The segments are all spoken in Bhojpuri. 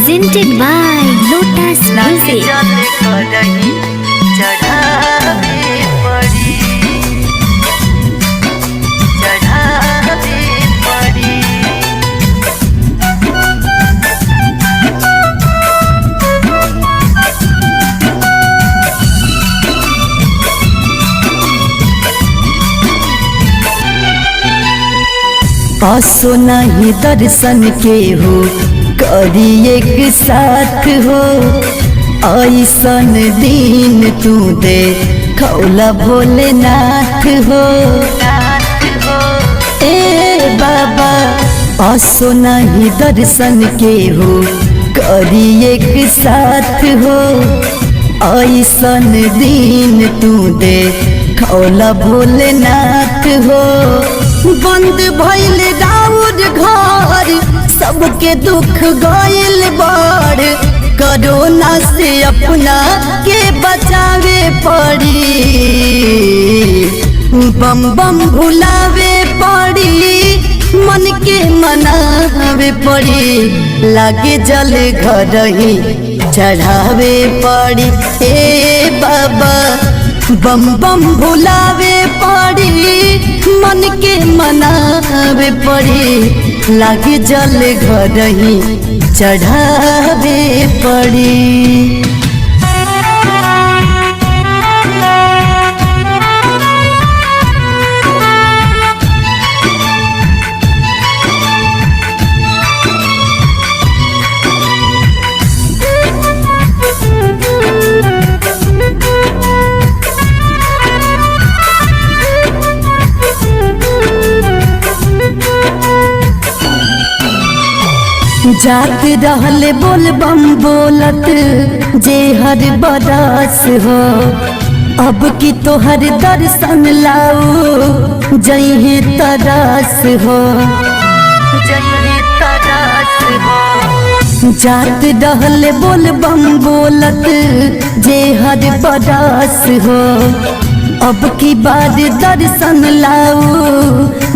presented by Lotus Music. आसो नहीं दर्शन के हो करी एक साथ हो ऐसन दिन तू दे खौला भोलेनाथ हो। ए बाबा आसो नहीं दर्शन के हो करी एक साथ हो ऐसन दिन तू दे खौला भोलेनाथ हो। बंद भइल राउर घर सबके दुख गइल बड़ कोरोना से अपना के बचावे पड़ी बम बम भुलावे पड़ी मन के मनावे पड़ी लागे जल घर ही चढ़ावे पड़ी। ए बाबा बम बम भुलावे पड़ी मन के मनावे पड़ी लागे जल घर ही चढ़ावे पड़ी। जात रहले बोल बम बोलत जे हर बरस हो अब की तोहर दर्शन लाओ जइहे तरस हो। जात रहले बोल बम बोलत जे हर बरस हो अब की बार दर्शन लाओ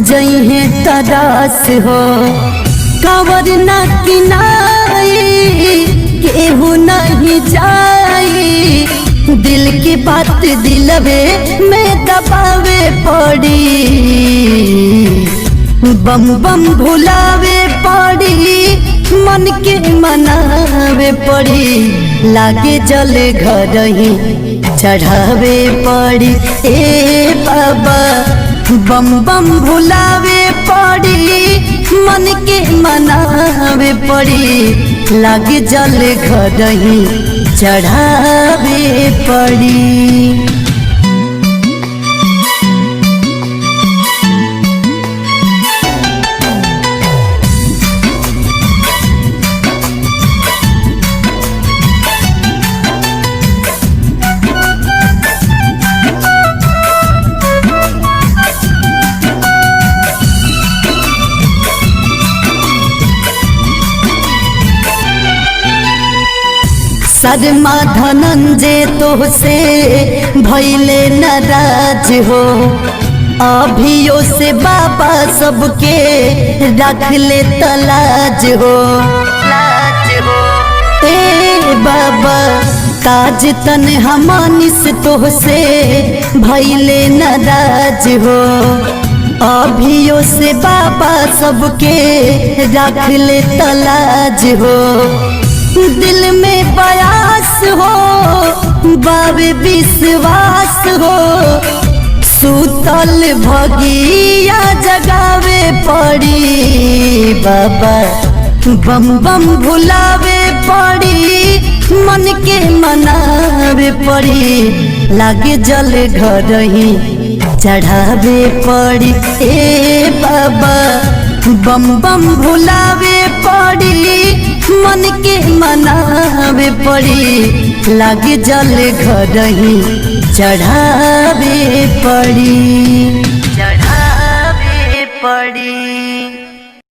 जइहे तरस हो। कांवर न किनाई केहू नहीं जाई दिल की बात दिलवे में दबावे पड़ी बम बम भुलावे पड़ी मन के मनावे पड़ी लागे जल घर ही चढ़ावे पड़ी। ए बाबा बम बम भुलावे पड़ी मन के मनावे पड़ी लागे जल घर ही चढ़ावे पड़ी। शर्मा धनंजय तो से भइले नाराज हो अभियो से बाबा सबके रख ले तलाज हो। ए बाबा ताज तन हमानिस तो से भइले नाराज हो अभियो से बाबा सबके रख ले तलाज हो। दिल में बयास हो बाबे विश्वास हो सुतल भगिया जगावे पड़ी बाबा बम बम भुलावे पड़ी मन के मनावे पड़ी लागे जल घर ही चढ़ावे पड़ी। ए बाबा बम बम भुलावे पड़ी मन के मनावे पड़ी लागे जल घर ही चढ़ावे पड़ी।